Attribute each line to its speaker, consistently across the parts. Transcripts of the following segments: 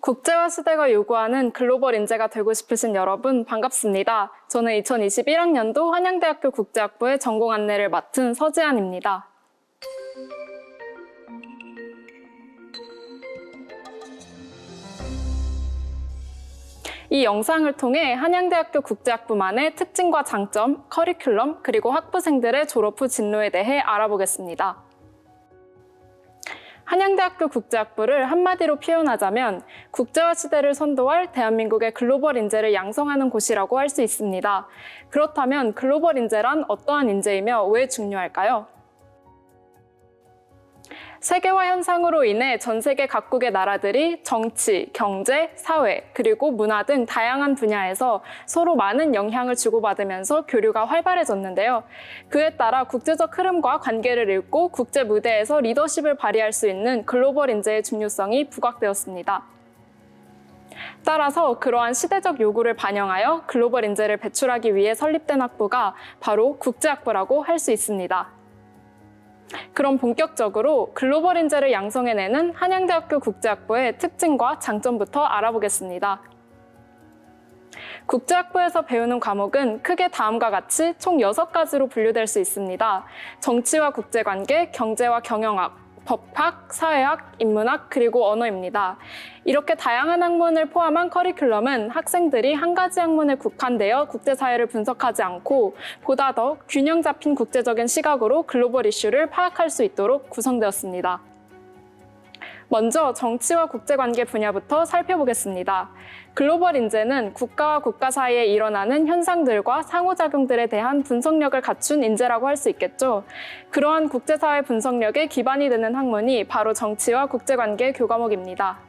Speaker 1: 국제화 시대가 요구하는 글로벌 인재가 되고 싶으신 여러분 반갑습니다. 저는 2021학년도 한양대학교 국제학부의 전공 안내를 맡은 서지안입니다. 이 영상을 통해 한양대학교 국제학부만의 특징과 장점, 커리큘럼, 그리고 학부생들의 졸업 후 진로에 대해 알아보겠습니다. 한양대학교 국제학부를 한마디로 표현하자면 국제화 시대를 선도할 대한민국의 글로벌 인재를 양성하는 곳이라고 할 수 있습니다. 그렇다면 글로벌 인재란 어떠한 인재이며 왜 중요할까요? 세계화 현상으로 인해 전 세계 각국의 나라들이 정치, 경제, 사회, 그리고 문화 등 다양한 분야에서 서로 많은 영향을 주고받으면서 교류가 활발해졌는데요. 그에 따라 국제적 흐름과 관계를 읽고 국제 무대에서 리더십을 발휘할 수 있는 글로벌 인재의 중요성이 부각되었습니다. 따라서 그러한 시대적 요구를 반영하여 글로벌 인재를 배출하기 위해 설립된 학부가 바로 국제학부라고 할 수 있습니다. 그럼 본격적으로 글로벌 인재를 양성해내는 한양대학교 국제학부의 특징과 장점부터 알아보겠습니다. 국제학부에서 배우는 과목은 크게 다음과 같이 총 6가지로 분류될 수 있습니다. 정치와 국제관계, 경제와 경영학, 법학, 사회학, 인문학, 그리고 언어입니다. 이렇게 다양한 학문을 포함한 커리큘럼은 학생들이 한 가지 학문에 국한되어 국제사회를 분석하지 않고 보다 더 균형 잡힌 국제적인 시각으로 글로벌 이슈를 파악할 수 있도록 구성되었습니다. 먼저 정치와 국제관계 분야부터 살펴보겠습니다. 글로벌 인재는 국가와 국가 사이에 일어나는 현상들과 상호작용들에 대한 분석력을 갖춘 인재라고 할 수 있겠죠. 그러한 국제사회 분석력의 기반이 되는 학문이 바로 정치와 국제관계 교과목입니다.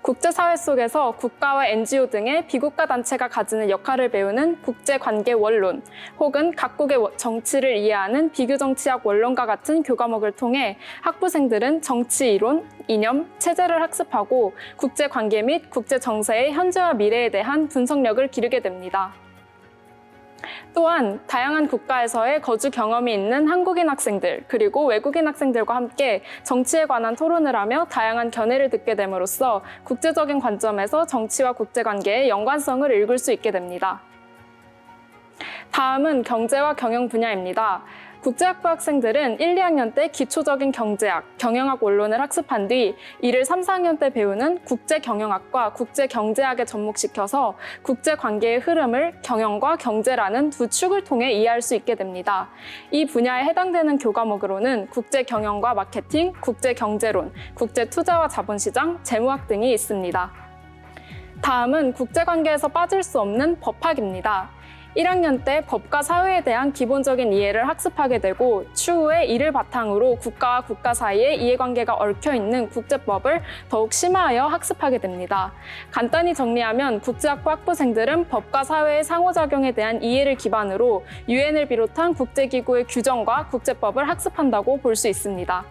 Speaker 1: 국제사회 속에서 국가와 NGO 등의 비국가 단체가 가지는 역할을 배우는 국제관계 원론, 혹은 각국의 정치를 이해하는 비교정치학 원론과 같은 교과목을 통해 학부생들은 정치 이론, 이념, 체제를 학습하고 국제관계 및 국제정세의 현재와 미래에 대한 분석력을 기르게 됩니다. 또한 다양한 국가에서의 거주 경험이 있는 한국인 학생들 그리고 외국인 학생들과 함께 정치에 관한 토론을 하며 다양한 견해를 듣게 됨으로써 국제적인 관점에서 정치와 국제관계의 연관성을 읽을 수 있게 됩니다. 다음은 경제와 경영 분야입니다. 국제학부 학생들은 1, 2학년 때 기초적인 경제학, 경영학 원론을 학습한 뒤 이를 3, 4학년 때 배우는 국제경영학과 국제경제학에 접목시켜서 국제관계의 흐름을 경영과 경제라는 두 축을 통해 이해할 수 있게 됩니다. 이 분야에 해당되는 교과목으로는 국제경영과 마케팅, 국제경제론, 국제투자와 자본시장, 재무학 등이 있습니다. 다음은 국제관계에서 빠질 수 없는 법학입니다. 1학년 때 법과 사회에 대한 기본적인 이해를 학습하게 되고 추후에 이를 바탕으로 국가와 국가 사이의 이해관계가 얽혀있는 국제법을 더욱 심화하여 학습하게 됩니다. 간단히 정리하면 국제학부 학부생들은 법과 사회의 상호작용에 대한 이해를 기반으로 유엔을 비롯한 국제기구의 규정과 국제법을 학습한다고 볼 수 있습니다.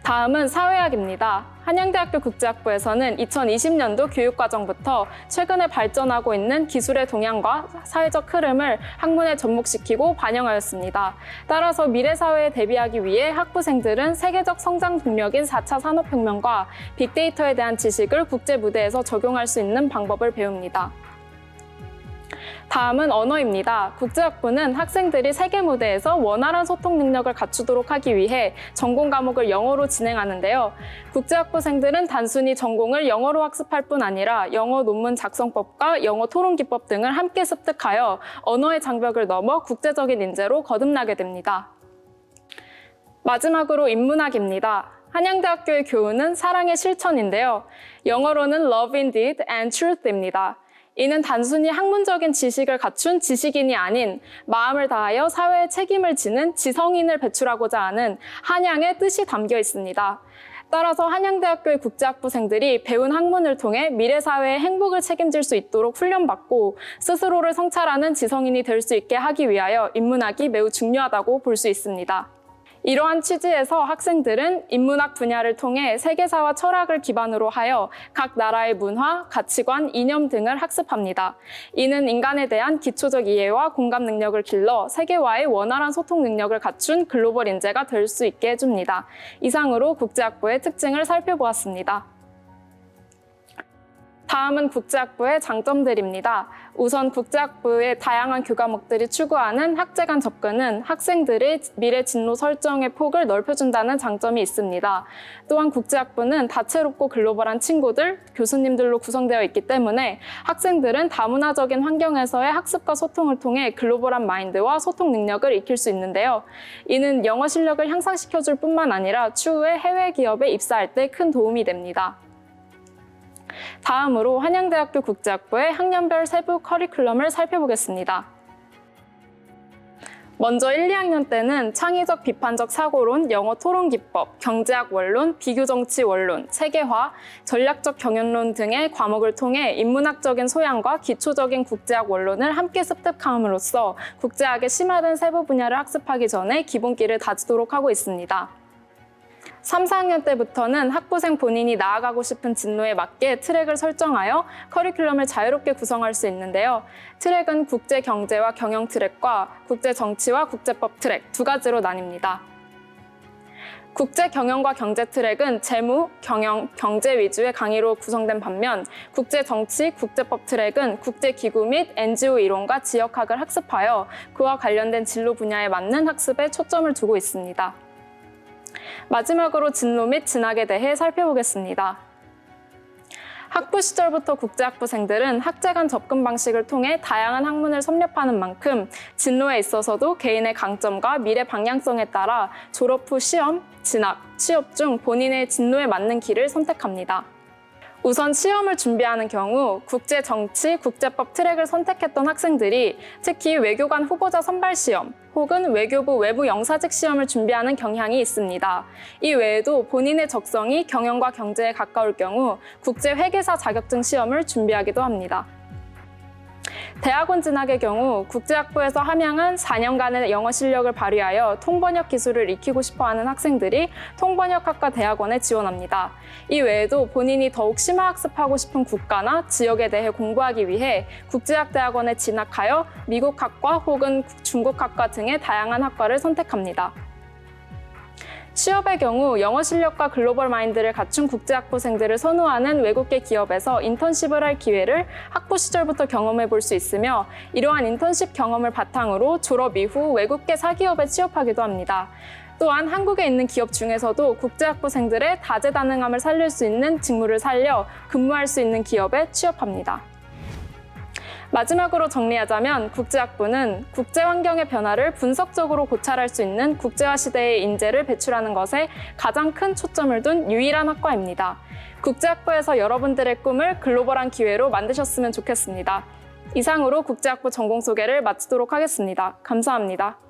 Speaker 1: 다음은 사회학입니다. 한양대학교 국제학부에서는 2020년도 교육과정부터 최근에 발전하고 있는 기술의 동향과 사회적 흐름을 학문에 접목시키고 반영하였습니다. 따라서 미래 사회에 대비하기 위해 학부생들은 세계적 성장 동력인 4차 산업혁명과 빅데이터에 대한 지식을 국제 무대에서 적용할 수 있는 방법을 배웁니다. 다음은 언어입니다. 국제학부는 학생들이 세계 무대에서 원활한 소통 능력을 갖추도록 하기 위해 전공 과목을 영어로 진행하는데요. 국제학부생들은 단순히 전공을 영어로 학습할 뿐 아니라 영어 논문 작성법과 영어 토론 기법 등을 함께 습득하여 언어의 장벽을 넘어 국제적인 인재로 거듭나게 됩니다. 마지막으로 인문학입니다. 한양대학교의 교훈은 사랑의 실천인데요. 영어로는 Love Indeed and Truth입니다. 이는 단순히 학문적인 지식을 갖춘 지식인이 아닌 마음을 다하여 사회에 책임을 지는 지성인을 배출하고자 하는 한양의 뜻이 담겨 있습니다. 따라서 한양대학교의 국제학부생들이 배운 학문을 통해 미래 사회의 행복을 책임질 수 있도록 훈련받고 스스로를 성찰하는 지성인이 될 수 있게 하기 위하여 인문학이 매우 중요하다고 볼 수 있습니다. 이러한 취지에서 학생들은 인문학 분야를 통해 세계사와 철학을 기반으로 하여 각 나라의 문화, 가치관, 이념 등을 학습합니다. 이는 인간에 대한 기초적 이해와 공감 능력을 길러 세계와의 원활한 소통 능력을 갖춘 글로벌 인재가 될 수 있게 해줍니다. 이상으로 국제학부의 특징을 살펴보았습니다. 다음은 국제학부의 장점들입니다. 우선 국제학부의 다양한 교과목들이 추구하는 학제 간 접근은 학생들의 미래 진로 설정의 폭을 넓혀준다는 장점이 있습니다. 또한 국제학부는 다채롭고 글로벌한 친구들, 교수님들로 구성되어 있기 때문에 학생들은 다문화적인 환경에서의 학습과 소통을 통해 글로벌한 마인드와 소통 능력을 익힐 수 있는데요. 이는 영어 실력을 향상시켜줄 뿐만 아니라 추후에 해외 기업에 입사할 때 큰 도움이 됩니다. 다음으로 한양대학교 국제학부의 학년별 세부 커리큘럼을 살펴보겠습니다. 먼저 1, 2학년 때는 창의적 비판적 사고론, 영어 토론 기법, 경제학 원론, 비교정치 원론, 세계화, 전략적 경영론 등의 과목을 통해 인문학적인 소양과 기초적인 국제학 원론을 함께 습득함으로써 국제학의 심화된 세부 분야를 학습하기 전에 기본기를 다지도록 하고 있습니다. 3, 4학년 때부터는 학부생 본인이 나아가고 싶은 진로에 맞게 트랙을 설정하여 커리큘럼을 자유롭게 구성할 수 있는데요. 트랙은 국제 경제와 경영 트랙과 국제 정치와 국제법 트랙 두 가지로 나뉩니다. 국제 경영과 경제 트랙은 재무, 경영, 경제 위주의 강의로 구성된 반면 국제 정치, 국제법 트랙은 국제기구 및 NGO 이론과 지역학을 학습하여 그와 관련된 진로 분야에 맞는 학습에 초점을 두고 있습니다. 마지막으로 진로 및 진학에 대해 살펴보겠습니다. 학부 시절부터 국제학부생들은 학제 간 접근 방식을 통해 다양한 학문을 섭렵하는 만큼 진로에 있어서도 개인의 강점과 미래 방향성에 따라 졸업 후 시험, 진학, 취업 중 본인의 진로에 맞는 길을 선택합니다. 우선 시험을 준비하는 경우 국제 정치, 국제법 트랙을 선택했던 학생들이 특히 외교관 후보자 선발 시험 혹은 외교부 외부 영사직 시험을 준비하는 경향이 있습니다. 이 외에도 본인의 적성이 경영과 경제에 가까울 경우 국제 회계사 자격증 시험을 준비하기도 합니다. 대학원 진학의 경우 국제학부에서 함양한 4년간의 영어 실력을 발휘하여 통번역 기술을 익히고 싶어하는 학생들이 통번역학과 대학원에 지원합니다. 이 외에도 본인이 더욱 심화학습하고 싶은 국가나 지역에 대해 공부하기 위해 국제학대학원에 진학하여 미국학과 혹은 중국학과 등의 다양한 학과를 선택합니다. 취업의 경우 영어 실력과 글로벌 마인드를 갖춘 국제학부생들을 선호하는 외국계 기업에서 인턴십을 할 기회를 학부 시절부터 경험해 볼 수 있으며 이러한 인턴십 경험을 바탕으로 졸업 이후 외국계 사기업에 취업하기도 합니다. 또한 한국에 있는 기업 중에서도 국제학부생들의 다재다능함을 살릴 수 있는 직무를 살려 근무할 수 있는 기업에 취업합니다. 마지막으로 정리하자면 국제학부는 국제 환경의 변화를 분석적으로 고찰할 수 있는 국제화 시대의 인재를 배출하는 것에 가장 큰 초점을 둔 유일한 학과입니다. 국제학부에서 여러분들의 꿈을 글로벌한 기회로 만드셨으면 좋겠습니다. 이상으로 국제학부 전공 소개를 마치도록 하겠습니다. 감사합니다.